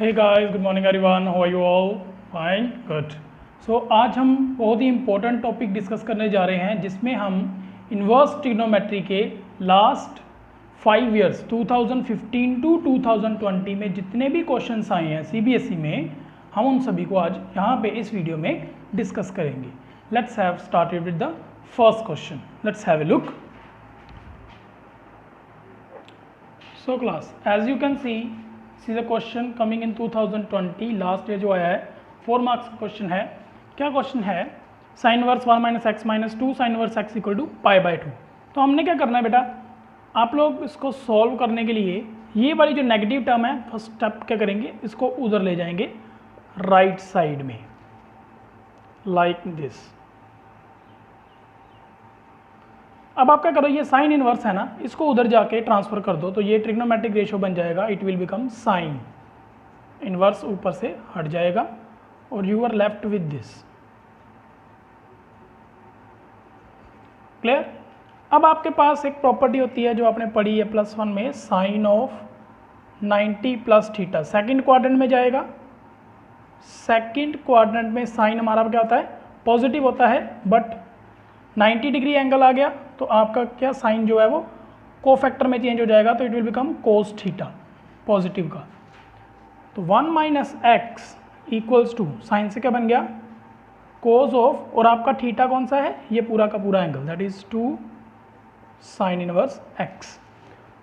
Hey guys, good morning everyone. How are you all? Fine, good. So आज हम बहुत ही important topic discuss करने जा रहे हैं जिसमें हम इन्वर्स ट्रिग्नोमेट्री के लास्ट 5 इयर्स 2015 टू 2020 में जितने भी क्वेश्चंस आए हैं CBSE में, हम उन सभी को आज यहाँ पे इस वीडियो में डिस्कस करेंगे. Let's have started with the first question. Let's have a look. So class, as you can see, this is a question coming in 2020. Last year जो आया है 4 मार्क्स का क्वेश्चन है. क्या क्वेश्चन है? Sine inverse 1 minus x minus 2 sine inverse x equal to pi by 2. तो हमने क्या करना है बेटा, आप लोग इसको सॉल्व करने के लिए ये वाली जो नेगेटिव टर्म है फर्स्ट स्टेप क्या करेंगे, इसको उधर ले जाएंगे राइट साइड में लाइक दिस. अब आप क्या करो, ये साइन इनवर्स है ना, इसको उधर जाके ट्रांसफर कर दो तो ये ट्रिग्नोमेट्रिक रेशियो बन जाएगा. It will become sine inverse ऊपर से हट जाएगा और you are left with this. Clear? अब आपके पास एक प्रॉपर्टी होती है जो आपने पढ़ी है +1 में, sine of 90 plus theta. Second quadrant में जाएगा. सेकेंड क्वाड्रेंट में साइन हमारा क्या होता है, पॉजिटिव होता है, बट 90 डिग्री एंगल आ गया तो आपका क्या साइन जो है वो कोफैक्टर में चेंज हो जाएगा, तो it will become cos theta positive का. तो 1 minus x equals to sine से क्या बन गया, कोस ऑफ, और आपका थीटा कौन सा है, ये पूरा का पूरा angle, that is 2 sine inverse x.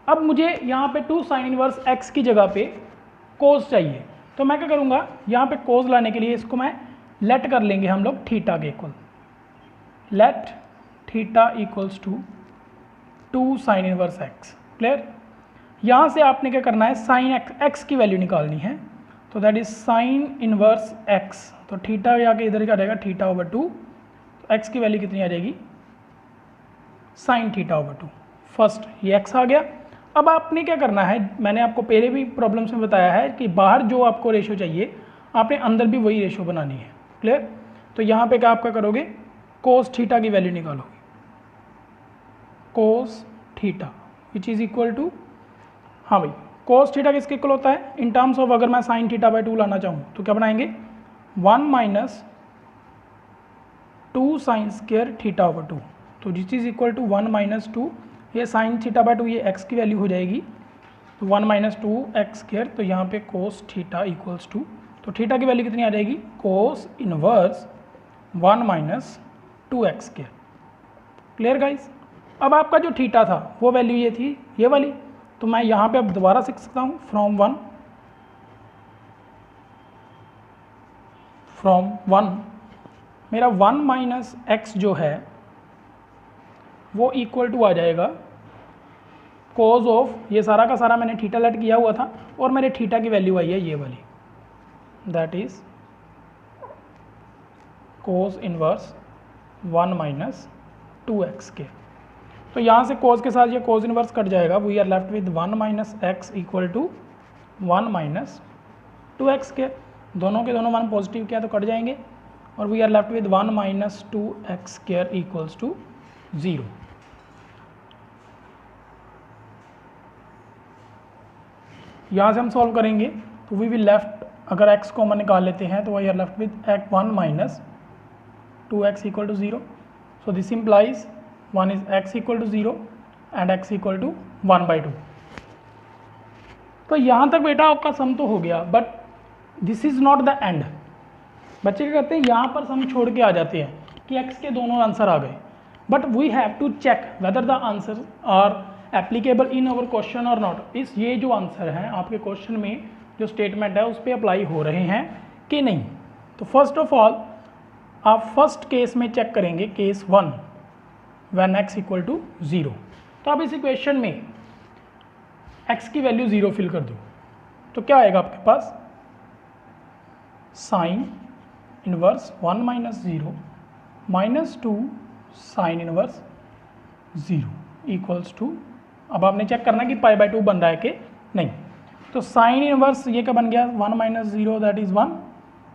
अब मुझे यहाँ पे 2 साइन इनवर्स एक्स की जगह पे कोस चाहिए, तो मैं क्या करूँगा, यहाँ पे कोस लाने के लिए इसको मैं लेट कर लेंगे हम लोग थीटा के equal. Let theta equals to 2 sine inverse x. Clear? यहाँ से आपने क्या करना है, साइन एक्स की वैल्यू निकालनी है, तो that is sine inverse x. तो थीटा जाके इधर क्या रहेगा, थीटा ओवर 2. तो एक्स की वैल्यू कितनी आ जाएगी, साइन थीटा ओवर 2. फर्स्ट ये एक्स आ गया. अब आपने क्या करना है, मैंने आपको पहले भी प्रॉब्लम्स में बताया है कि बाहर जो आपको रेशियो चाहिए आपने अंदर भी वही रेशियो बनानी है. क्लियर? तो यहाँ पे क्या आपका करोगे, कोस थीटा की वैल्यू निकालोगे, cos theta which is equal to, हाँ भाई, कोस थीटा किसके इक्वल होता है, इन टर्म्स ऑफ अगर मैं साइन थीटा बाई 2 लाना चाहूँ तो क्या बनाएंगे, 1 minus 2 sine square theta over 2. तो जिस इज इक्वल टू 1 माइनस 2, ये साइन थीटा बाई 2 ये एक्स की वैल्यू हो जाएगी, तो 1 माइनस 2 एक्स स्क्वायर, तो यहाँ पे कोस थीटा इक्वल्स टू, तो थीटा की वैल्यू कितनी आ जाएगी, कोस inverse 1 minus 2x square. Clear guys? अब आपका जो थीटा था वो वैल्यू ये थी, ये वाली, तो मैं यहाँ पे अब दोबारा सीख सकता हूँ फ्रॉम 1 मेरा 1 माइनस एक्स जो है वो इक्वल टू आ जाएगा कोज ऑफ, ये सारा का सारा मैंने थीटा लेट किया हुआ था और मेरे थीटा की वैल्यू आई है ये वाली, that is cos inverse 1 minus 2x के. तो यहाँ से कोस के साथ ये कोस इनवर्स कट जाएगा, we are left with 1 minus x equal to 1 minus 2x के. दोनों के दोनों मान पॉजिटिव किया तो कट जाएंगे और we are left with 1 minus 2x square equals to 0. यहाँ से हम सॉल्व करेंगे तो वी विल लेफ्ट, अगर x कॉमन निकाल लेते हैं तो we are left with 1 minus 2x equal to 0. So this implies 1 is x equal to 0 and x equal to 1 by 2. तो यहाँ तक बेटा आपका सम तो हो गया, but this is not the end. बच्चे क्या करते हैं, यहाँ पर सम छोड़ के आ जाते हैं कि x के दोनों आंसर आ गए, but we have to check whether the answer are applicable in our question और नॉट. इस ये जो आंसर हैं आपके क्वेश्चन में जो स्टेटमेंट है उस पर अप्लाई हो रहे हैं कि नहीं. तो फर्स्ट ऑफ ऑल आप फर्स्ट केस में चेक करेंगे, case 1 when x equal to 0. तो आप इस इक्वेशन में x की वैल्यू 0 फिल कर दो तो क्या आएगा आपके पास, sine inverse 1 minus 0 minus 2 sine inverse 0 equals to, अब आपने चेक करना कि पाई बाई 2 बन रहा है कि नहीं. तो साइन इनवर्स ये क्या बन गया, 1 minus 0 that is 1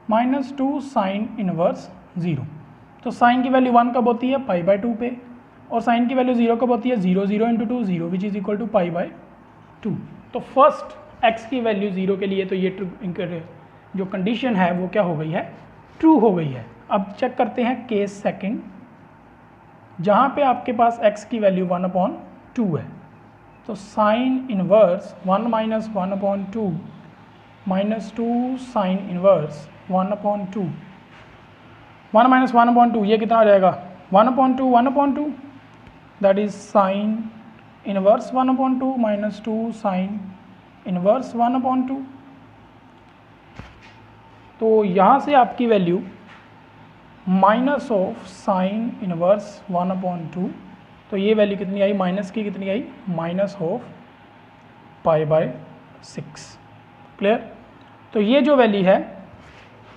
minus 2 sine inverse 0. तो साइन की वैल्यू 1 कब होती है, पाई बाई 2 पे, और साइन की वैल्यू 0 कब होती है, 0 0 into 2 0 which is equal to pi by 2. तो फर्स्ट x की वैल्यू 0 के लिए, तो ये जो कंडीशन है वो क्या हो गई है, ट्रू हो गई है। अब चेक करते हैं केस सेकंड, जहाँ पे आपके पास x की वैल्यू 1/2 है, तो साइन इनवर्स 1 - 1/2 -2 साइन इनवर्स 1/2, 1 - 1/2 ये कितना आ जाएगा, 1/2 that is sine inverse 1/2 -2 sine inverse 1/2। तो यहाँ से आपकी value minus of sine inverse 1/2, तो ये वैल्यू कितनी आई, माइनस की कितनी आई, माइनस ऑफ π/6। क्लियर। तो ये जो वैल्यू है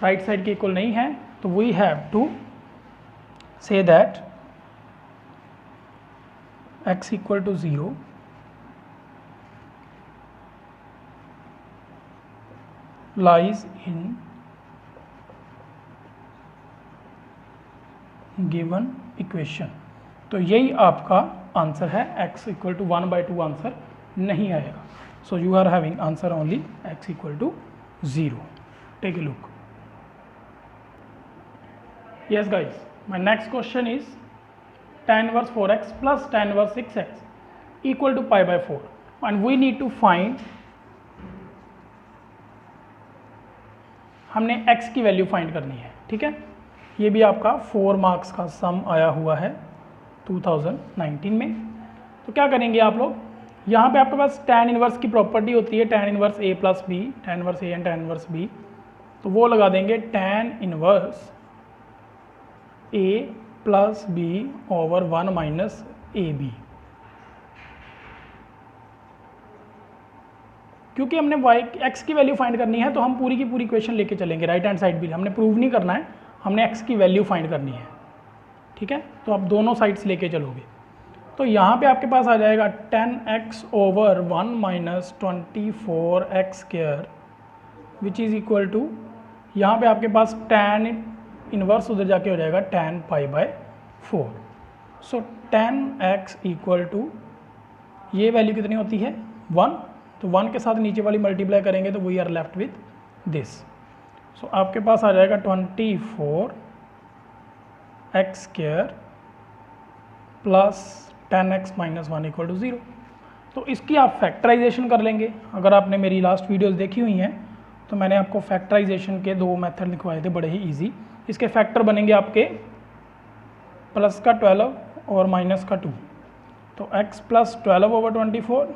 राइट साइड के इक्वल नहीं है, तो we have to say that x equal to 0 lies in given equation. तो यही आपका आंसर है, x इक्वल टू 1/2 आंसर नहीं आएगा। So you are having answer only x equal to 0। Take a look. Yes guys, my next question is tan inverse 4x plus tan inverse 6x equal to π/4 and we need to find, हमने x की value find करनी है। ठीक है, ये भी आपका 4 marks का सम आया हुआ है 2019 में। तो क्या करेंगे आप लोग, यहाँ पे आपके पास tan इनवर्स की प्रॉपर्टी होती है, tan inverse a plus b, tan inverse a and tan inverse b, तो वो लगा देंगे tan inverse a plus b over 1 minus ab। क्योंकि हमने x की वैल्यू फाइंड करनी है, तो हम पूरी की पूरी इक्वेशन लेके चलेंगे, राइट हैंड साइड भी हमने प्रूव नहीं करना है, हमने x की वैल्यू फाइंड करनी है। ठीक है, तो आप दोनों साइड्स लेके चलोगे। तो यहाँ पे आपके पास आ जाएगा 10x over 1 minus 24x square which is equal to, यहाँ पे आपके पास tan इनवर्स उधर जाके हो जाएगा tan π/4। So 10x equal to, ये वैल्यू कितनी होती है 1, तो 1 के साथ नीचे वाली मल्टीप्लाई करेंगे तो we are left with this. So आपके पास आ जाएगा 24x square plus 10x minus 1 equal to 0। तो इसकी आप फैक्टराइजेशन कर लेंगे। अगर आपने मेरी लास्ट वीडियोस देखी हुई हैं तो मैंने आपको फैक्टराइजेशन के 2 मेथड लिखवाए थे, बड़े ही इजी। इसके फैक्टर बनेंगे आपके प्लस का 12 और माइनस का 2, तो x plus 12 over 24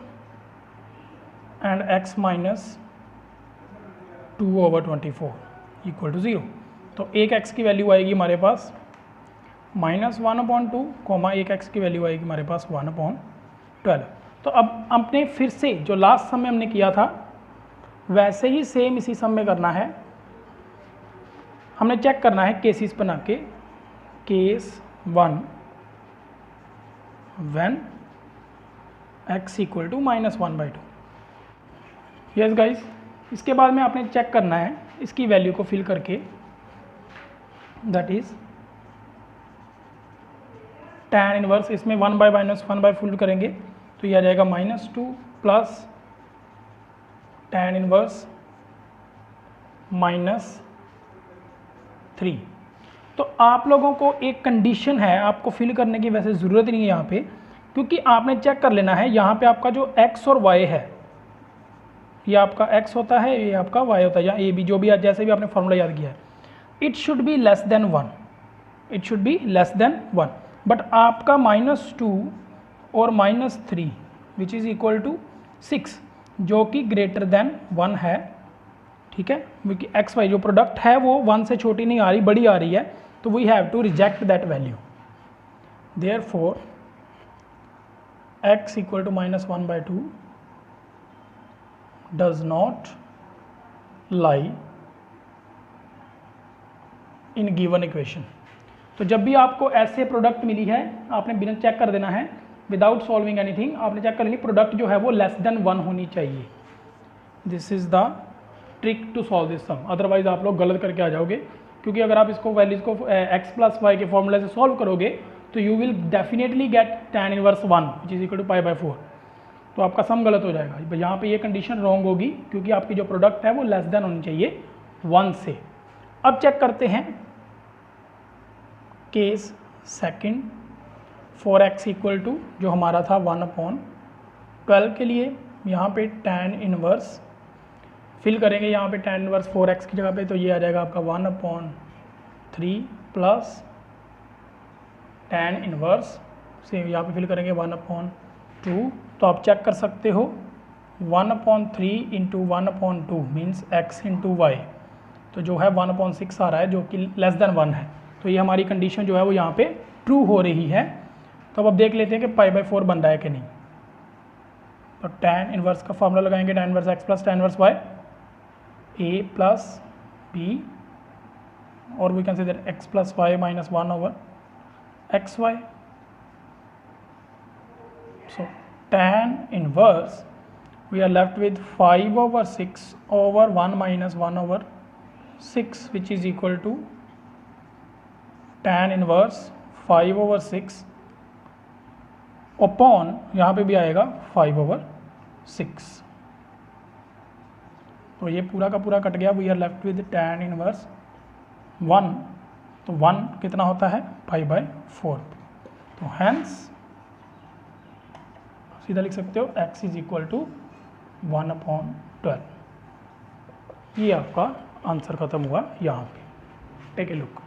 and x minus 2 over 24 equal to 0। तो एक x की वैल्यू आएगी हमारे पास -1/2, एक x की वैल्यू आएगी हमारे पास 1/12। तो अब आपने फिर से जो लास्ट सम में हमने किया था वैसे ही सेम इसी सम में करना है। हमने चेक करना है केसेस बना के, case 1 when x equal to -1/2। Yes guys, इसके बाद में आपने चेक करना है इसकी वैल्यू को फिल करके, दैट इज tan इनवर्स, इसमें 1/-1 फुल करेंगे तो ये आ जाएगा -2 प्लस tan इनवर्स -3। तो आप लोगों को एक कंडीशन है आपको फिल करने की वैसे ज़रूरत नहीं है यहाँ पे, क्योंकि आपने चेक कर लेना है यहाँ पे आपका जो x और y है, ये आपका x होता है, ये आपका y होता है, या a b जो भी जैसे भी आपने फॉर्मूला याद किया है, it should be less than 1, it should be less than 1। But आपका -2 और -3 विच इज़ इक्वल टू 6 जो कि ग्रेटर देन 1 है। ठीक है, क्योंकि एक्स वाई जो प्रोडक्ट है वो 1 से छोटी नहीं आ रही, बड़ी आ रही है, तो we have to reject that value. Therefore x equal to -1/2 does not lie in given equation. तो जब भी आपको ऐसे प्रोडक्ट मिली है आपने बिना चेक कर देना है, विदाउट सॉल्विंग एनीथिंग, आपने चेक कर लेनी प्रोडक्ट जो है वो लेस देन 1 होनी चाहिए। This is the trick to solve this sum, otherwise आप लोग गलत करके आ जाओगे, क्योंकि अगर आप इसको वैल्यूज को x प्लस वाई के फॉर्मूले से सॉल्व करोगे तो you will definitely get tan inverse 1 which is equal to π/4। तो आपका सम गलत हो जाएगा। यहाँ पे ये कंडीशन रॉन्ग होगी क्योंकि आपकी जो प्रोडक्ट है वो लेस देन होनी चाहिए 1 से। अब चेक करते हैं case second, 4x equal to जो हमारा था 1/12 के लिए यहाँ पे tan इनवर्स फिल करेंगे, यहाँ पे tan इनवर्स 4x की जगह पे, तो ये आ जाएगा आपका 1/3 प्लस tan इनवर्स से यहाँ पे फिल करेंगे 1/2। तो आप चेक कर सकते हो 1/3 into 1/2 means x into y, तो जो है 1/6 आ रहा है जो कि लेस देन 1 है। तो ये हमारी कंडीशन जो है वो यहाँ पे ट्रू हो रही है। तो अब देख लेते हैं कि π/4 बन रहा है कि नहीं। तो tan इनवर्स का फॉर्मूला लगाएंगे, tan inverse x plus tan inverse y, a plus b और we consider x plus y minus 1/xy। So tan inverse we are left with 5/6 over 1 minus 1/6 which is equal to tan inverse 5/6 upon यहाँ पे भी आएगा 5/6। तो ये पूरा का पूरा कट गया। We are left with tan inverse 1, तो 1 कितना होता है π/4। तो हैंस सीधा लिख सकते हो x इज इक्वल टू 1/12। ये आपका आंसर खत्म हुआ यहाँ पे। Take a look.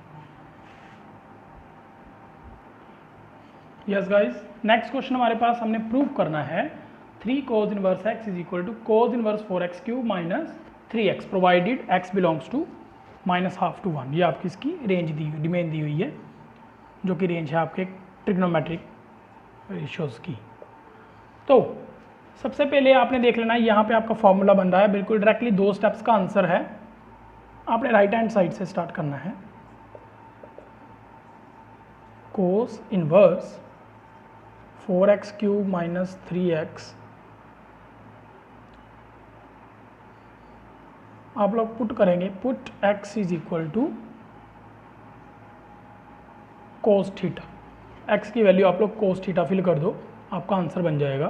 Yes guys, next question हमारे पास हमने प्रूव करना है 3 cos inverse x is equal to cos inverse 4x³ minus 3x provided x belongs to -½ to 1। ये आपकी इसकी रेंज दी हुई, डोमेन दी हुई है, जो कि रेंज है आपके ट्रिग्नोमेट्रिक रेशियोज की। तो सबसे पहले आपने देख लेना है यहाँ पे आपका फॉर्मूला बन रहा है, बिल्कुल डायरेक्टली 2 स्टेप्स का आंसर है। आपने राइट हैंड साइड से स्टार्ट करना है। cos inverse 4x³ minus 3x आप लोग पुट करेंगे, put x is equal to cos theta. x की वैल्यू आप लोग cos थीटा फिल कर दो, आपका आंसर बन जाएगा।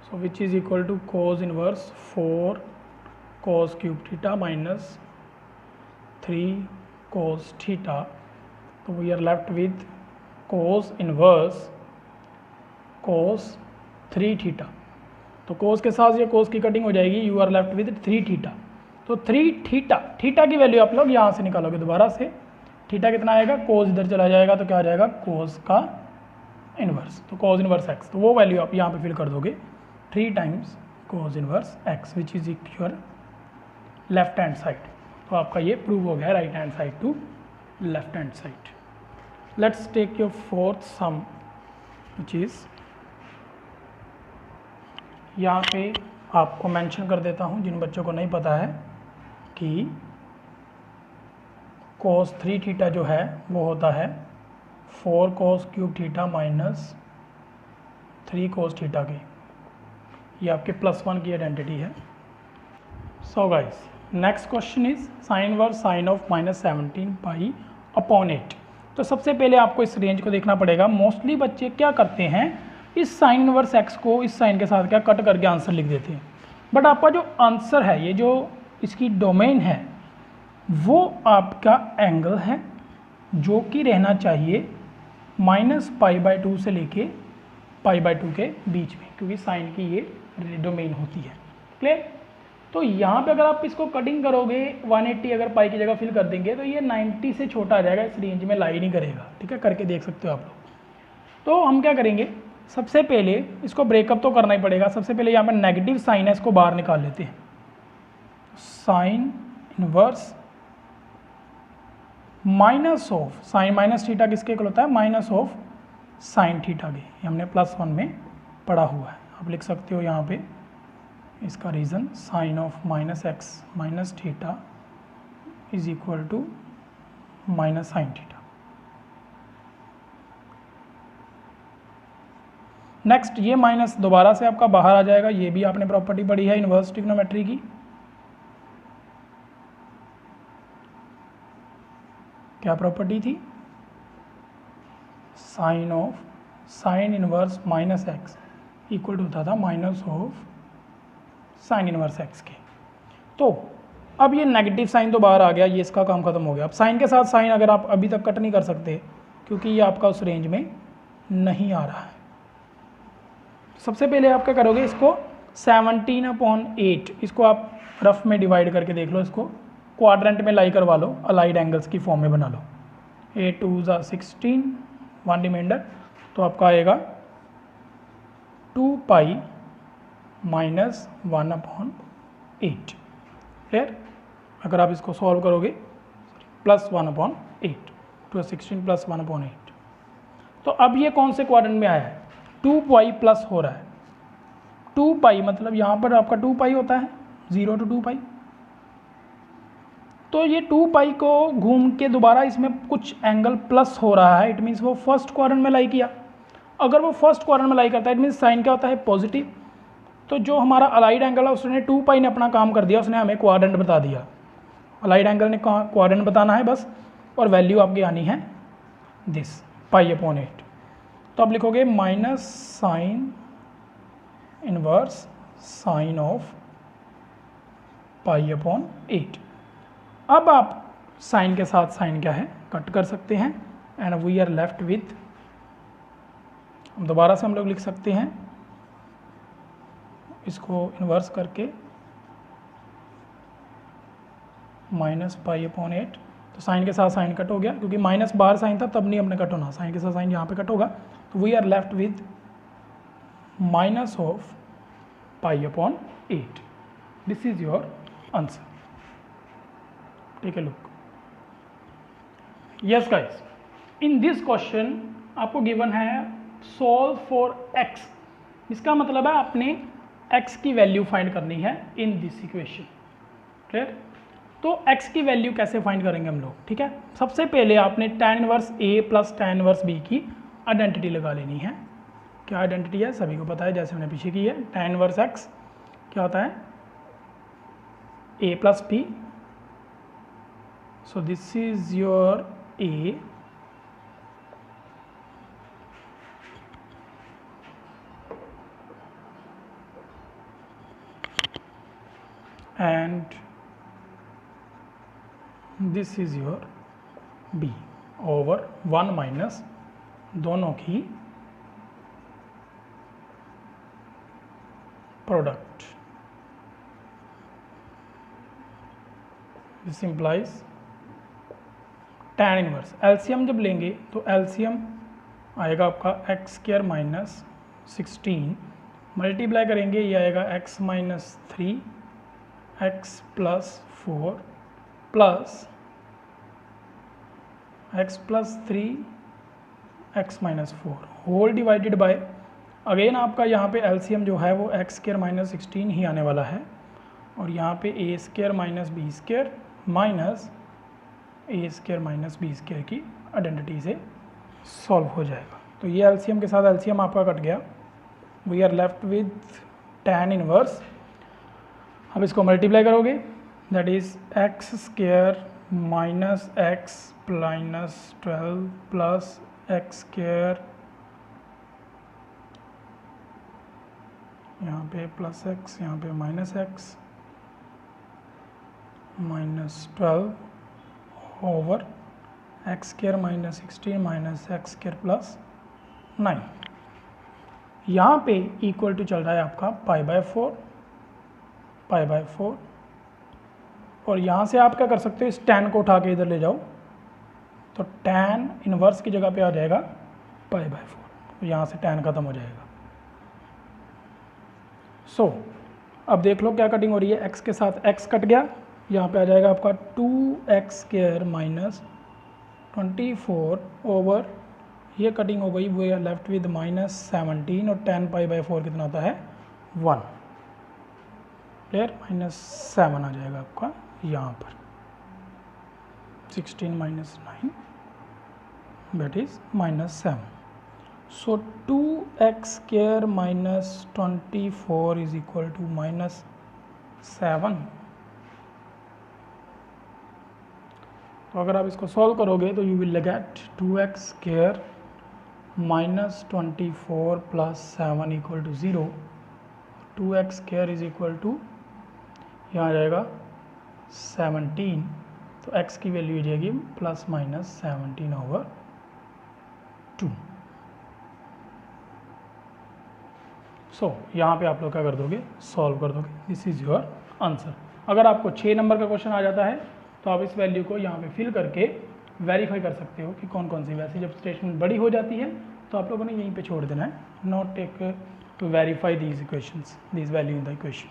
So which is equal to cos inverse 4 cos³ theta minus 3 cos theta. तो we are left with cos inverse cos 3 theta. तो cos के साथ ये cos की कटिंग हो जाएगी, you are left with 3 theta. तो 3 थीटा, थीटा की वैल्यू आप लोग यहाँ से निकालोगे दोबारा से। थीटा कितना आएगा, cos इधर चला जाएगा तो क्या आ जाएगा cos का इनवर्स, तो cos इनवर्स x। तो वो वैल्यू आप यहाँ पे फिल कर दोगे 3 times cos inverse x which is your left hand side. तो आपका ये प्रूव हो गया right hand side to left hand side. Let's take your fourth sum which is, यहाँ पे आपको मेंशन कर देता हूँ जिन बच्चों को नहीं पता है कि cos 3 थीटा जो है वो होता है 4 cos³ theta minus 3 cos theta की। ये आपके +1 की आइडेंटिटी है। So guys, next question is sine inverse sine of -17π/8। तो सबसे पहले आपको इस रेंज को देखना पड़ेगा। मोस्टली बच्चे क्या करते हैं, इस साइन इनवर्स x को इस साइन के साथ क्या कट करके आंसर लिख देते हैं। बट आपका जो आंसर है, ये जो इसकी डोमेन है वो आपका एंगल है जो कि रहना चाहिए -π/2 से लेके π/2 के बीच में, क्योंकि साइन की ये डोमेन होती है। क्लियर। तो यहाँ पे अगर आप इसको कटिंग करोगे 180 अगर पाई की जगह फिल कर देंगे तो ये 90 से छोटा आ जाएगा, इस रेंज में लाई नहीं करेगा। ठीक है, करके देख सकते हो आप लोग। तो हम क्या करेंगे, सबसे पहले इसको ब्रेकअप तो करना ही पड़ेगा। सबसे पहले यहाँ पर नेगेटिव साइन है, इसको बाहर निकाल लेते हैं। Sine inverse minus of sign minus theta किसके इक्वल होता है, माइनस ऑफ साइन थीटा के। हमने +1 में पढ़ा हुआ है, आप लिख सकते हो यहाँ पे इसका reason sine of -x minus theta is equal to minus sine theta. Next ये माइनस दोबारा से आपका बाहर आ जाएगा। ये भी आपने प्रॉपर्टी पढ़ी है इनवर्स ट्रिग्नोमेट्री की। क्या प्रॉपर्टी थी, sine of sine inverse -x equal to होता था minus of sine inverse x के। तो अब ये नेगेटिव साइन तो बाहर आ गया, ये इसका काम खत्म हो गया। अब साइन के साथ साइन अगर आप अभी तक कट नहीं कर सकते क्योंकि ये आपका उस रेंज में नहीं आ रहा है। सबसे पहले आप क्या करोगे, इसको 17/8 इसको आप रफ में डिवाइड करके देख लो, इसको क्वाड्रेंट में लाई करवा लो, अलाइड एंगल्स की फॉर्म में बना लो। 8 2 16 1 रिमाइंडर, तो आपका आएगा 2 पाई माइनस 1/8। क्लियर? अगर आप इसको सॉल्व करोगे प्लस 1/8 2 16 प्लस 1/8, तो अब ये कौन से क्वाड्रेंट में आया है, 2 पाई प्लस हो रहा है। 2 पाई मतलब यहाँ पर आपका 2 पाई होता है, 0 to 2 पाई। तो ये 2 पाई को घूम के दोबारा इसमें कुछ एंगल प्लस हो रहा है, इट मीन्स वो फर्स्ट क्वाड्रेंट में लाई किया। अगर वो फर्स्ट क्वाड्रेंट में लाई करता है इट मीन्स साइन क्या होता है, पॉजिटिव। तो जो हमारा अलाइड एंगल है उसने 2 पाई ने अपना काम कर दिया, उसने हमें क्वाड्रेंट बता दिया। अलाइड एंगल ने क्वाड्रेंट बताना है बस, और वैल्यू आपकी आनी है दिस π/8। तो आप लिखोगे minus sine inverse sine of π/8। अब आप साइन के साथ साइन क्या है, कट कर सकते हैं, and we are left with, दोबारा से हम लोग लिख सकते हैं इसको इन्वर्स करके माइनस π/8। तो साइन के साथ साइन कट हो गया, क्योंकि माइनस बाहर साइन था तब नहीं हमने कट होना, साइन के साथ साइन यहाँ पे कट होगा। तो we are left with minus of π/8। This is your answer. Take a look. Yes guys, in this question आपको गिवन है सॉल्व फॉर x, इसका मतलब है आपने x की वैल्यू फाइंड करनी है इन दिस इक्वेशन। क्लियर? तो x की वैल्यू कैसे फाइंड करेंगे हम लोग, ठीक है। सबसे पहले आपने tan inverse a plus tan inverse b की आइडेंटिटी लगा लेनी है। क्या आइडेंटिटी है सभी को पता है, जैसे हमने पीछे की है। tan इनवर्स x क्या होता है, a plus b। So this is your a and this is your b over 1 minus दोनों की product. This implies tan inverse. LCM जब लेंगे तो एलसीएम आएगा आपका x² माइनस 16, मल्टीप्लाई करेंगे ये आएगा x minus 3 x plus 4 plus x plus 3 x minus 4 whole divided by, again आपका यहाँ पे एलसीएम जो है वो x² माइनस 16 ही आने वाला है, और यहाँ पे a² minus b² minus a² minus b² की आइडेंटिटी से सॉल्व हो जाएगा। तो ये एलसीएम के साथ एलसीएम आपका कट गया। We are left with tan inverse. अब इसको मल्टीप्लाई करोगे, that is x² minus x minus 12 plus x², यहाँ पे प्लस x यहाँ पे minus x minus 12 over x² minus 16 minus x² plus 9। यहाँ पे इक्वल टू चल रहा है आपका π/4, और यहाँ से आप क्या कर सकते हो, इस tan को उठा के इधर ले जाओ, तो tan इनवर्स की जगह पे आ जाएगा π/4, तो यहाँ से tan खत्म हो जाएगा। सो अब देख लो क्या कटिंग हो रही है, x के साथ x कट गया, यहाँ पे आ जाएगा आपका 2x² माइनस 24 ओवर, ये कटिंग हो गई, वो लेफ्ट विद माइनस 17, और tan π/4 कितना होता है 1। क्लियर? -7 आ जाएगा आपका यहाँ पर, 16 minus 9 that is -7। So 2x² minus 24 is equal to -7। तो अगर आप इसको सॉल्व करोगे तो you will get 2x² -24 + 7 = 0, 2x² is equal to यहाँ आ जाएगा 17, तो x की वैल्यू आ जाएगी ±17/2। सो यहाँ पे आप लोग क्या कर दोगे, सॉल्व कर दोगे। This is your answer. अगर आपको 6 नंबर का क्वेश्चन आ जाता है तो आप इस वैल्यू को यहाँ पे फिल करके वेरीफाई कर सकते हो कि कौन कौन सी। वैसे जब स्टेटमेंट बड़ी हो जाती है तो आप लोगों ने यहीं पे छोड़ देना है, not take to verify these equations, these value in the equation.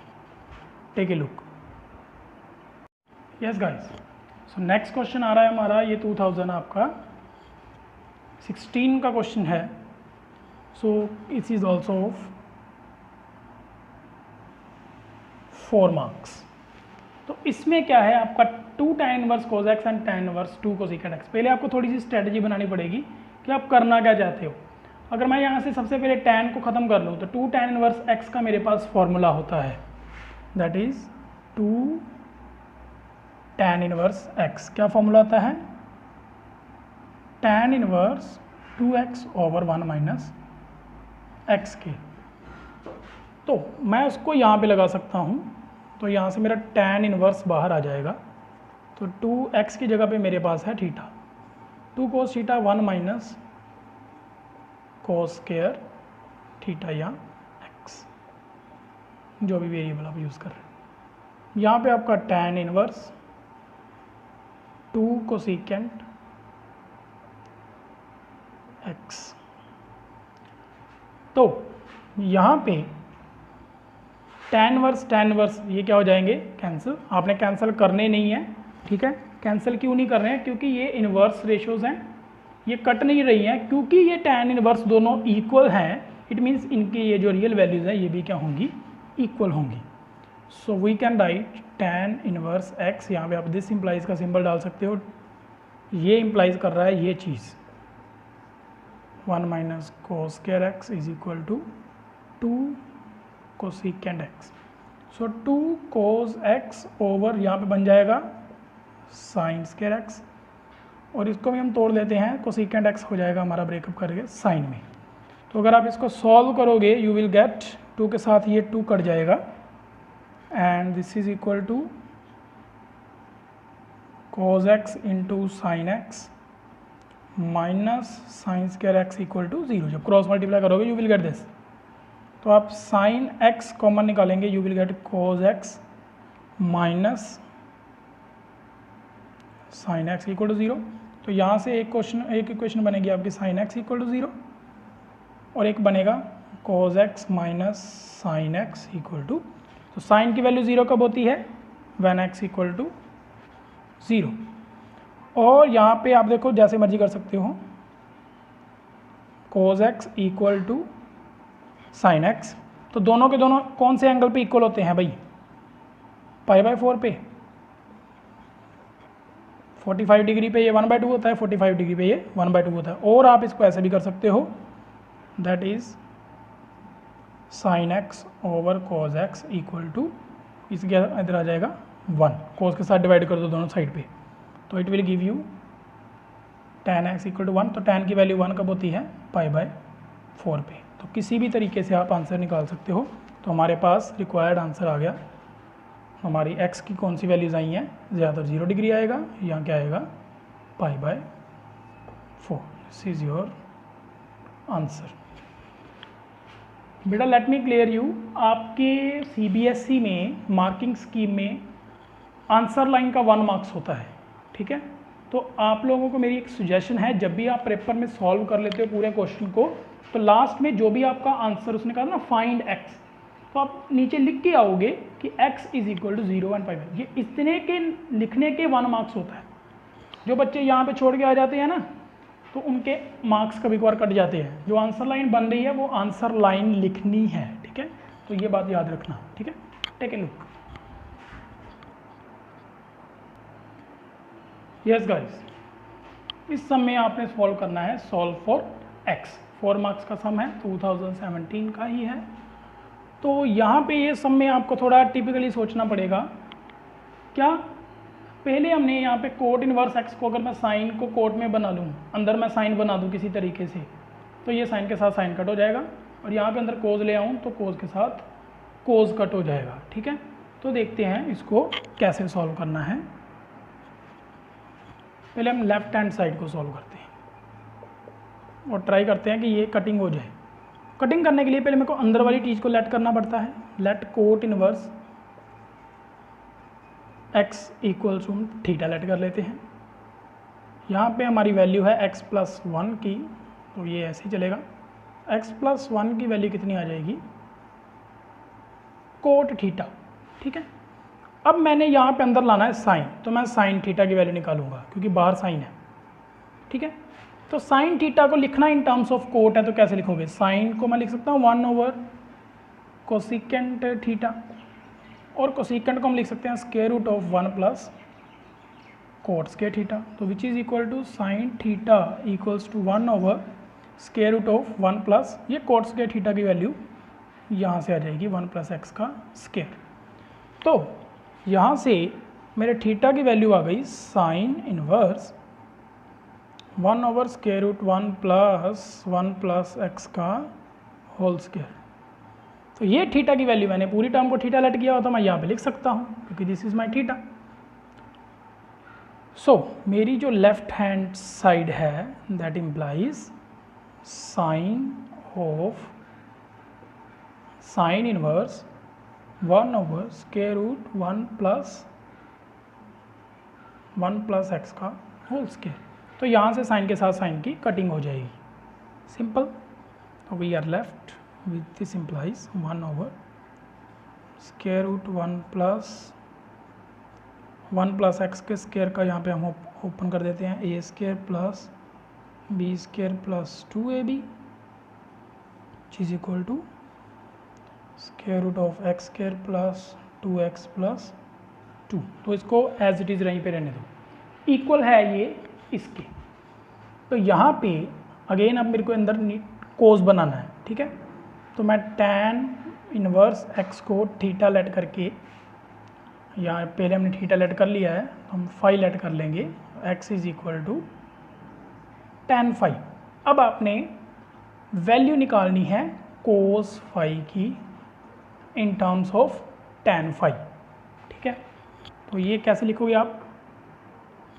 Take a look. Yes guys, so next question आ रहा है हमारा, ये 2000 आपका 16 का क्वेश्चन है। So it is also 4 marks. तो इसमें क्या है आपका 2 tan inverse cos x and tan inverse 2 cosecant x। पहले आपको थोड़ी सी स्ट्रेटजी बनानी पड़ेगी कि आप करना क्या चाहते हो। अगर मैं यहाँ से सबसे पहले tan को ख़त्म कर लूँ तो 2 tan इनवर्स x का मेरे पास फॉर्मूला होता है, that is 2 tan inverse x। क्या फॉर्मूला होता है, tan इनवर्स 2x/1 - x के। तो मैं उसको यहाँ पे लगा सकता हूँ, तो यहाँ से मेरा tan इनवर्स बाहर आ जाएगा, तो 2x की जगह पे मेरे पास है theta, 2 cos theta 1 - cos² theta या x, जो भी वेरिएबल आप यूज़ कर रहे हैं। यहाँ पे आपका tan इनवर्स 2 cosecant x। तो यहाँ पे tan इनवर्स ये क्या हो जाएंगे, कैंसिल। आपने कैंसिल करने नहीं है, ठीक है। कैंसिल क्यों नहीं कर रहे हैं, क्योंकि ये इनवर्स रेशोज हैं, ये कट नहीं रही हैं। क्योंकि ये tan इनवर्स दोनों इक्वल हैं, इट मीन्स इनकी ये जो रियल वैल्यूज़ हैं ये भी क्या होंगी, इक्वल होंगी। So we can write tan inverse x। यहाँ पे आप दिस इम्प्लाइज का सिंबल डाल सकते हो, ये इम्प्लाइज कर रहा है ये चीज़ 1 - cos² x is equal to 2 cosecant x। So 2 cos x over यहाँ पे बन जाएगा sin² x, और इसको भी हम तोड़ लेते हैं, cosecant x हो जाएगा हमारा ब्रेकअप करके साइन में। तो अगर आप इसको सॉल्व करोगे यू विल गेट 2 के साथ ये 2 कट जाएगा, and this is equal to cos x into sin x minus sin² x equal to 0। जब क्रॉस मल्टीप्लाई करोगे यू विल गेट दिस। तो आप sin x कॉमन निकालेंगे, you will get cos x minus sin x equal to 0। तो यहाँ से एक equation बनेगी आपकी sin x इक्वल टू 0, और एक बनेगा cos x minus sin x equal to. तो साइन की वैल्यू 0 कब होती है, when x इक्वल टू 0। और यहाँ पे आप देखो जैसे मर्जी कर सकते हो, cos x equal to sin x। तो दोनों के दोनों कौन से एंगल पे इक्वल होते हैं भाई, π/4 पे। 45 डिग्री पे ये 1/2 होता है, 45 डिग्री पे ये 1/2 होता है। और आप इसको ऐसे भी कर सकते हो, that is sin x over cos x equal to, इसके इधर आ जाएगा 1, cos के साथ डिवाइड कर दो दोनों साइड पे, तो it will give you tan x equal to 1। तो tan की वैल्यू 1 कब होती है, π/4 पे। तो किसी भी तरीके से आप आंसर निकाल सकते हो। तो हमारे पास रिक्वायर्ड आंसर आ गया। हमारी x की कौन सी वैल्यूज़ आई हैं, ज़्यादातर 0 डिग्री आएगा, या क्या आएगा π/4। This is your answer. बेटा लेट मी क्लियर यू, आपके CBSE में मार्किंग स्कीम में आंसर लाइन का 1 मार्क्स होता है, ठीक है। तो आप लोगों को मेरी एक सजेशन है, जब भी आप पेपर में सॉल्व कर लेते हो पूरे क्वेश्चन को, तो लास्ट में जो भी आपका आंसर उसने कहा ना फाइंड x, तो आप नीचे लिख के आओगे कि x is equal to 0 and π/, ये इतने के लिखने के 1 मार्क्स होता है। जो बच्चे यहाँ पे छोड़ के आ जाते हैं ना, तो उनके मार्क्स कभी कभार कट जाते हैं। जो आंसर लाइन बन रही है वो आंसर लाइन लिखनी है, ठीक है। तो ये बात याद रखना, ठीक है। Take a look. Yes guys, इस सम में आपने सॉल्व करना है, सॉल्व फॉर x। 4 मार्क्स का सम है, 2017 का ही है। तो यहाँ पे ये सम में आपको थोड़ा टिपिकली सोचना पड़ेगा। क्या पहले हमने यहाँ पे कोट इनवर्स x को, अगर मैं साइन को कोट में बना लूँ, अंदर मैं साइन बना दूँ किसी तरीके से, तो ये साइन के साथ साइन कट हो जाएगा, और यहाँ पे अंदर कोज ले आऊँ तो कोज के साथ कोज कट हो जाएगा। ठीक है, तो देखते हैं इसको कैसे सॉल्व करना है। पहले हम लेफ्ट हैंड साइड को सॉल्व करते हैं और ट्राई करते हैं कि ये कटिंग हो जाए। कटिंग करने के लिए पहले मेरे को अंदर वाली चीज़ को लेट करना पड़ता है। Let cot inverse x equals to theta let कर लेते हैं। यहाँ पे हमारी वैल्यू है x प्लस 1 की, तो ये ऐसे ही चलेगा। x प्लस 1 की वैल्यू कितनी आ जाएगी, कोट थीटा। ठीक है, अब मैंने यहाँ पे अंदर लाना है साइन, तो मैं साइन थीटा की वैल्यू निकालूंगा क्योंकि बाहर साइन है। ठीक है, तो साइन थीटा को लिखना इन टर्म्स ऑफ कोट है, तो कैसे लिखोगे, साइन को मैं लिख सकता हूँ 1 ओवर कोसिकेंट थीटा, और कोसिकेंट को हम लिख सकते हैं square root of 1 plus cot square theta, तो which is equal to sine theta equals to 1 over square root of 1 plus ये कोट स्क्वायर थीटा की वैल्यू यहाँ से आ जाएगी 1 प्लस एक्स का स्क्वायर। तो यहाँ से मेरे थीटा की वैल्यू आ गई sine inverse 1 over square root 1 plus x का होल स्क्वायर। तो ये थीटा की वैल्यू मैंने पूरी टर्म को थीटा लेट किया हो तो मैं यहाँ पे लिख सकता हूँ क्योंकि this is my theta. So मेरी जो लेफ्ट हैंड साइड है that implies sine inverse 1 over square root 1 plus x का होल स्क्वायर। तो यहाँ से साइन के साथ साइन की कटिंग हो जाएगी, सिंपल। तो we are left with this implies 1 over square root 1 plus x के स्क्वायर का यहाँ पे हम ओपन कर देते हैं a square plus b square plus 2ab is equal to square root of x square plus 2x plus 2। तो इसको एज इट इज़ यहीं पे रहने दो, इक्वल है ये इसके। तो यहाँ पे अगेन अब मेरे को अंदर कोस बनाना है। ठीक है, तो मैं tan इनवर्स x को थीटा लेट करके, यहाँ पहले हमने थीटा लेट कर लिया है तो हम फाई लेट कर लेंगे, x is equal to tan phi. अब आपने वैल्यू निकालनी है कोस फाई की in terms of tan phi. ठीक है, तो ये कैसे लिखोगे आप,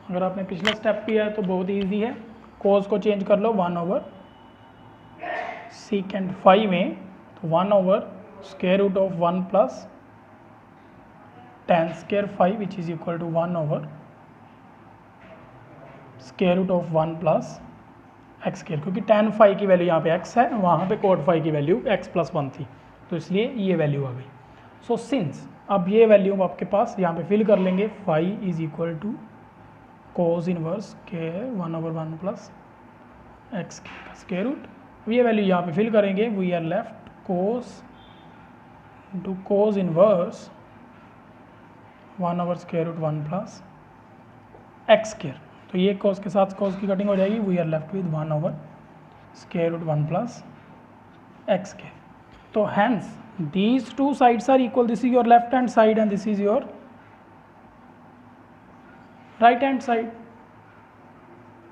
अगर आपने पिछला स्टेप किया है तो बहुत ईजी है। कोस को चेंज कर लो 1 ओवर सीकेंट फाई में, तो 1 over square root of 1 plus tan square phi which is equal to 1 over square root of 1 plus x square, क्योंकि tan फाई की वैल्यू यहाँ पे x है, वहाँ पे कोट फाई की वैल्यू x प्लस 1 थी, तो इसलिए ये वैल्यू आ गई। सो सिंस अब ये वैल्यू आपके पास यहाँ पे फिल कर लेंगे, phi is equal to cos inverse के 1 ओवर 1 प्लस एक्स का स्क्वायर रूट। ये वैल्यू यहाँ पे फिल करेंगे, we are left cos into cos inverse 1 over square root 1 plus x square. तो ये कोस के साथ कोस की कटिंग हो जाएगी, we are left with 1 over square root 1 plus x square. तो hence these two sides are equal, this is your left hand side and this is your right hand side,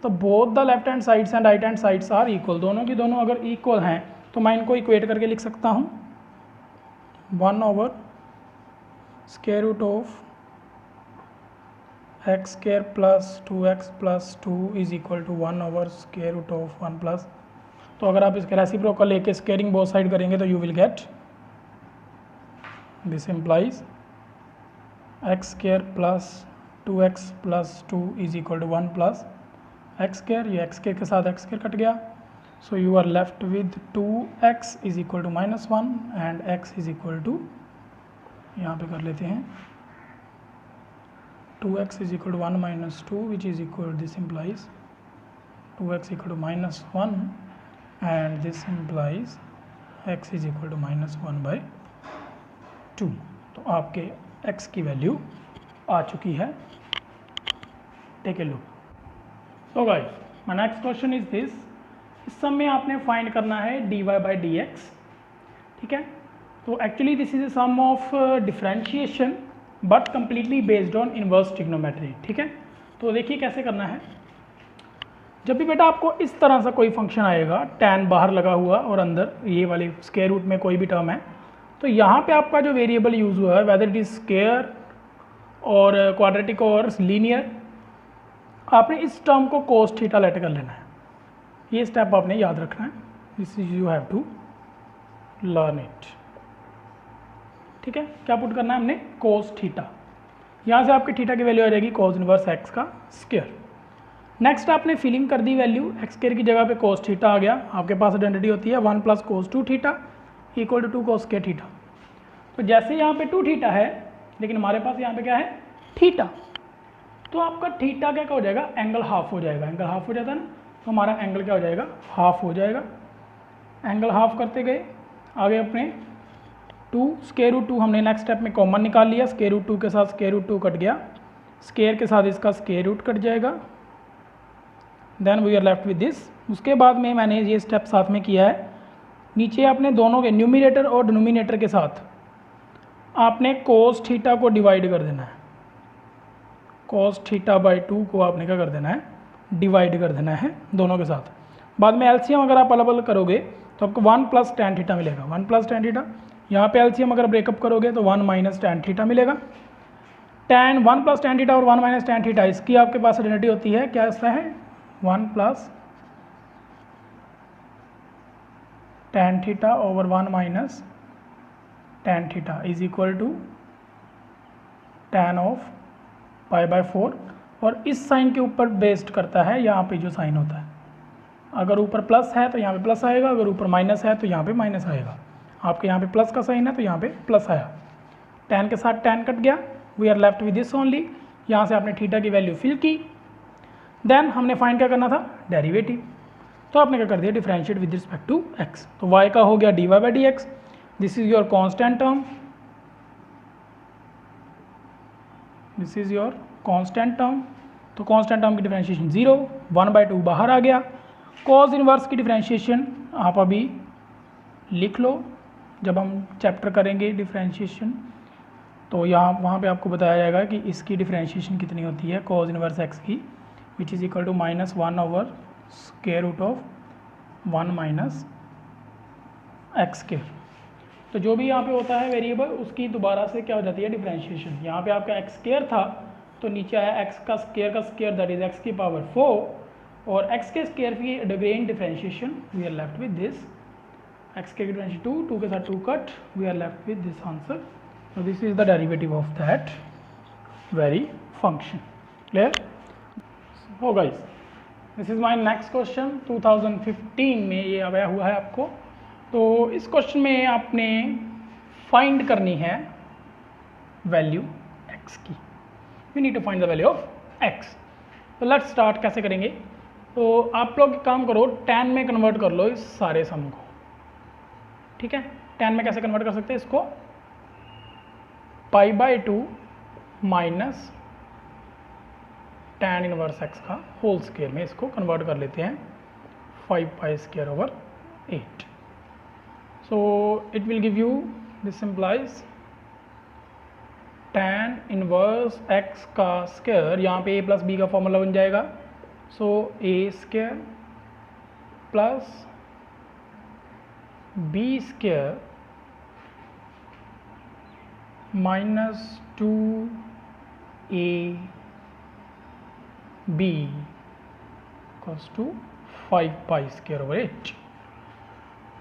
तो both the left hand sides and right hand sides are equal, दोनों की दोनों अगर equal हैं तो मैं इनको equate करके लिख सकता हूँ 1 over square root of x square plus 2x plus 2 is equal to 1 over square root of 1 plus. तो अगर आप इसके रेसिप्रोकल लेके स्क्वायरिंग बोथ साइड करेंगे तो you will get this implies x square plus 2x plus 2 is equal to 1 plus x square, ये x square के साथ एक्स स्क्वायर कट गया, so you are left with 2x is equal to -1 and x is equal to, यहाँ पे कर लेते हैं 2x is equal to 1 minus 2 which is equal, this implies 2x equal to -1 and this implies x is equal to -1/2। तो आपके x की value आ चुकी है, take a look. So guys my next question is this, इस sum में आपने find करना है dy/dx। ठीक है, तो actually this is a sum of differentiation but completely based on inverse trigonometry. ठीक है, तो देखिए कैसे करना है। जब भी बेटा आपको इस तरह से कोई फंक्शन आएगा, tan बाहर लगा हुआ और अंदर ये वाली स्क्वायर रूट में कोई भी टर्म है, तो यहाँ पे आपका जो वेरिएबल यूज़ हुआ है वेदर इट इज स्क्वायर और क्वाड्रेटिक और लीनियर, आपने इस टर्म को cos थीटा लेट कर लेना है। ये स्टेप आपने याद रखना है, this is you have to learn it. ठीक है, क्या पुट करना है हमने, cos थीटा। यहाँ से आपकी थीटा की वैल्यू आ जाएगी cos इनवर्स x का स्क्वायर। नेक्स्ट आपने फिलिंग कर दी वैल्यू, एक्स स्क्वायर की जगह पे cos थीटा आ गया। आपके पास आइडेंटिटी होती है 1 + cos 2 theta equal to 2 cos square theta. तो जैसे यहाँ पे 2 थीटा है, लेकिन हमारे पास यहाँ पे क्या है, थीटा, तो आपका थीटा क्या हो जाएगा, एंगल हाफ हो जाएगा। एंगल हाफ हो जाता है ना, तो हमारा एंगल क्या हो जाएगा, हाफ हो जाएगा। एंगल हाफ करते गए, आगे अपने 2 स्क्वायर रूट 2 हमने नेक्स्ट स्टेप में कॉमन निकाल लिया। स्क्वायर रूट 2 के साथ स्क्वायर रूट 2 कट गया, स्क्वायर के साथ इसका स्क्वायर रूट कट जाएगा, then we are left with this. उसके बाद में मैंने ये स्टेप साथ में किया है, नीचे आपने दोनों के न्यूमिनेटर और डिनोमिनेटर के साथ आपने cos थीटा को डिवाइड कर देना है। cos थीटा बाई 2 को आपने क्या कर देना है, डिवाइड कर देना है दोनों के साथ। बाद में एलसीएम अगर आप अलग अलग करोगे तो आपको 1 + tan थीटा मिलेगा। 1 + tan थीटा, यहाँ पे एलसीएम अगर ब्रेकअप करोगे तो 1 - tan थीटा मिलेगा। tan 1 + tan थीटा और 1 - tan थीटा, इसकी आपके पास आइडेंटिटी होती है, क्या ऐसा है, 1 + tan theta over 1 - tan theta is equal to tan of π/4। और इस साइन के ऊपर बेस्ड करता है यहाँ पे जो साइन होता है, अगर ऊपर प्लस है तो यहाँ पे प्लस आएगा, अगर ऊपर माइनस है तो यहाँ पे माइनस आएगा। आपके यहाँ पे प्लस का साइन है तो यहाँ पे प्लस आया, tan के साथ tan कट गया, we are left with this only. यहाँ से आपने थीटा की वैल्यू फिल की, देन हमने फाइंड क्या करना था, डेरिवेटिव। तो आपने क्या कर दिया, differentiate with respect to x। तो y का हो गया dy/dx, this is your constant term, this is your constant term. तो कांस्टेंट टर्म की डिफरेंशिएशन 0, 1/2 बाहर आ गया। cos इनवर्स की डिफरेंशिएशन आप अभी लिख लो, जब हम चैप्टर करेंगे डिफरेंशिएशन तो यहाँ वहाँ पे आपको बताया जाएगा कि इसकी डिफरेंशिएशन कितनी होती है cos इनवर्स x की, विच इज़ इक्वल टू -1/√1 - x²। तो जो भी यहाँ पे होता है वेरिएबल, उसकी दोबारा से क्या हो जाती है, डिफरेंशिएशन। यहाँ पे आपका x² था तो नीचे आया x का स्क्वायर दैट इज x की पावर 4, और x के स्क्वायर की again differentiation, we are left with this. x के डिफरेंशिएशन 2 के साथ 2 cut, we are left with this answer. So this is the derivative of that very function. Clear? So guys, this is my next question। 2015 में ये आया हुआ है आपको। तो इस क्वेश्चन में आपने फाइंड करनी है वैल्यू x की। You need to find the value of x. तो let's start, कैसे करेंगे। तो आप लोग काम करो, tan में कन्वर्ट कर लो इस सारे सम को। ठीक है, tan में कैसे कन्वर्ट कर सकते हैं इसको, π/2 माइनस tan इनवर्स x का होल स्क्वायर में इसको कन्वर्ट कर लेते हैं 5π²/8। So it will give you, this implies tan inverse x का स्क्वायर, यहाँ पे a + b का फॉर्मूला बन जाएगा। सो a² + b² -2ab equals to 5π²/8।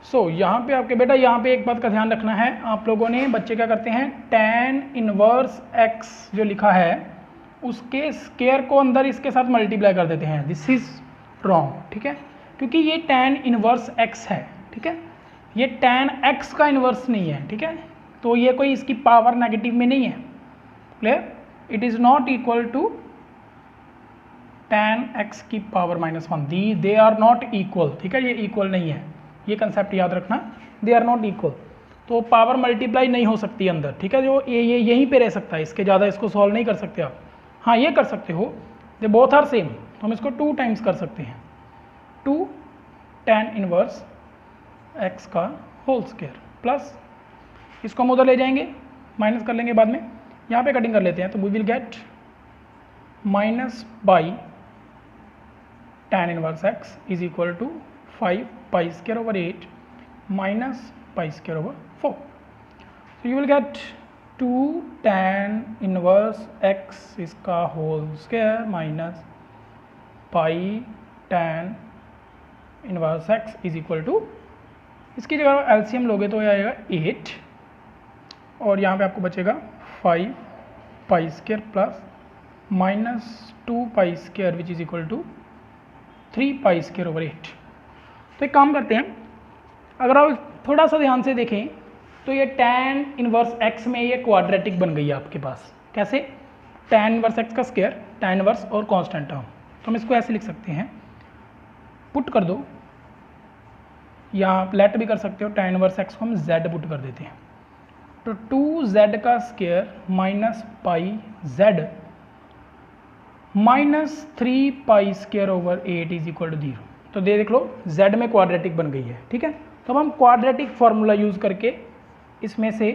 सो यहाँ पे आपके बेटा, यहाँ पे एक बात का ध्यान रखना है आप लोगों ने, बच्चे क्या करते हैं, tan इनवर्स x जो लिखा है उसके स्क्वायर को अंदर इसके साथ मल्टीप्लाई कर देते हैं। दिस इज रॉन्ग, ठीक है, क्योंकि ये tan इनवर्स x है, ठीक है, ये tan x का इनवर्स नहीं है, ठीक है। तो ये कोई इसकी पावर नेगेटिव में नहीं है, clear. It is not equal to tan x की power -1, they are not equal, ठीक है, ये इक्वल नहीं है, ये कंसेप्ट याद रखना, दे आर नॉट इक्वल। तो पावर मल्टीप्लाई नहीं हो सकती अंदर, ठीक है, जो ये यहीं पे रह सकता है, इसके ज़्यादा इसको सॉल्व नहीं कर सकते आप। हाँ ये कर सकते हो, दे बोथ आर सेम, तो हम इसको 2 टाइम्स कर सकते हैं, 2 tan इनवर्स x का होल स्क्वायर प्लस इसको हम उधर ले जाएंगे, माइनस कर लेंगे बाद में, यहाँ पे कटिंग कर लेते हैं, तो we will get -by tan inverse x is equal to 5 pi square over 8 minus pi square over 4. So you will get 2 tan inverse x इसका whole square minus pi tan inverse x is equal to, इसकी जगह LCM लोगे तो ये आएगा 8 और यहाँ पे आपको बचेगा 5 pi square plus minus 2 pi square which is equal to 3 pi square over 8. तो एक काम करते हैं, अगर आप थोड़ा सा ध्यान से देखें तो ये tan इनवर्स x में ये क्वाड्रेटिक बन गई है आपके पास. कैसे? tan इनवर्स x का स्क्वायर, tan इनवर्स और कांस्टेंट टर्म. तो हम इसको ऐसे लिख सकते हैं, पुट कर दो या आप लेट भी कर सकते हो. tan इनवर्स x को हम z पुट कर देते हैं. तो 2z का square minus pi z minus 3 pi square over 8 is equal to 0. तो देख लो z में क्वाड्रेटिक बन गई है. ठीक है, तो अब हम क्वाड्रेटिक फॉर्मूला यूज करके इसमें से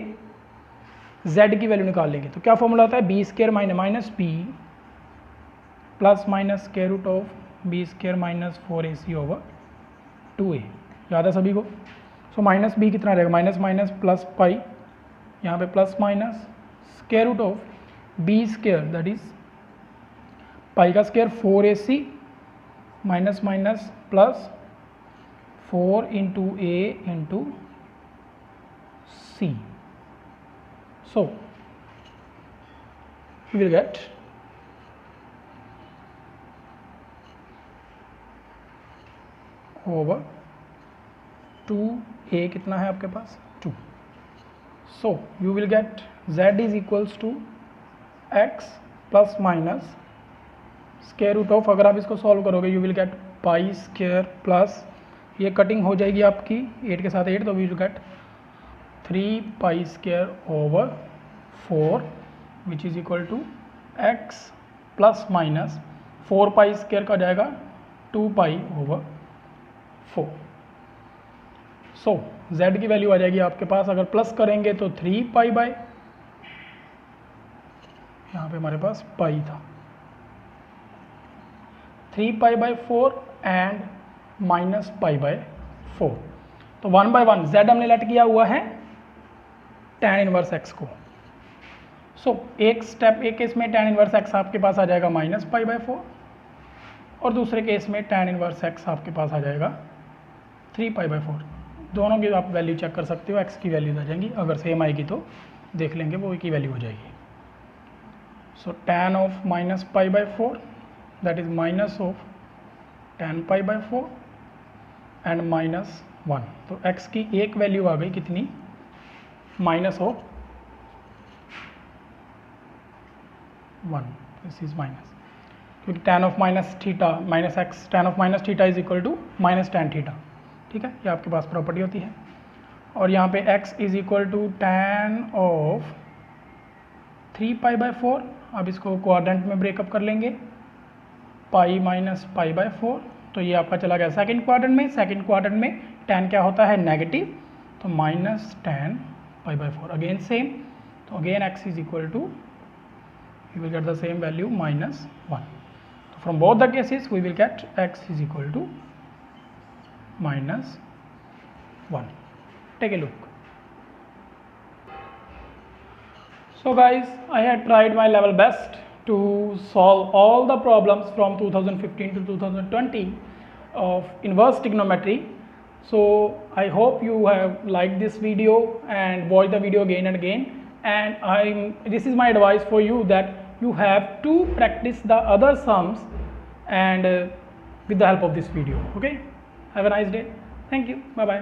z की वैल्यू निकाल लेंगे. तो क्या फॉर्मूला होता है? B square minus b plus minus square root of b square minus 4ac over 2a. याद है सभी को? सो माइनस b कितना रहेगा? माइनस माइनस प्लस पाई, यहाँ पे plus minus square root of b square that is pi का square 4ac minus minus plus 4 into a into c. So we will get over 2a कितना है आपके पास? 2. So you will get z is equals to x plus minus square root of, अगर आप इसको solve करोगे you will get pi square plus ये cutting हो जाएगी आपकी 8 के साथ 8, तो we will get 3 pi square over 4 which is equal to x plus minus 4 pi square का जाएगा 2 पाई ओवर 4. सो z की वैल्यू आ जाएगी आपके पास, अगर प्लस करेंगे तो 3 पाई बाय, यहाँ पे हमारे पास पाई था, 3 pi by 4 and minus pi by 4. तो 1 बाय 1 z हमने लेट किया हुआ है tan इनवर्स x को. सो एक स्टेप, एक केस में tan इनवर्स x आपके पास आ जाएगा माइनस पाई बाय 4 और दूसरे केस में tan इनवर्स x आपके पास आ जाएगा 3 पाई बाय 4. दोनों की आप वैल्यू चेक कर सकते हो, x की वैल्यूज आ जाएंगी, अगर सेम आएगी तो देख लेंगे वो की वैल्यू हो जाएगी. So tan of minus pi by 4 that is minus of tan pi by 4 and minus 1. तो x की एक वैल्यू आ गई कितनी? Minus of 1. This is minus, क्योंकि tan of minus theta minus x, tan of minus theta is equal to minus tan theta. ठीक है, ये आपके पास प्रॉपर्टी होती है. और यहाँ पे x is equal to tan of 3 pi by 4. अब इसको क्वाड्रेंट में ब्रेकअप कर लेंगे, पाई माइनस पाई बाय 4. तो ये आपका चला गया सेकंड क्वाड्रेंट में. सेकंड क्वाड्रेंट में tan क्या होता है? नेगेटिव, तो minus tan pi by 4. Again same, तो again x is equal to, you will get the same value minus 1. तो from both the cases we will get x is equal to minus 1. Take a look. So guys, I had tried my level best to solve all the problems from 2015 to 2020 of inverse trigonometry. So I hope you have liked this video and watch the video again and again. And this is my advice for you, that you have to practice the other sums and with the help of this video. Okay. Have a nice day. Thank you. Bye bye.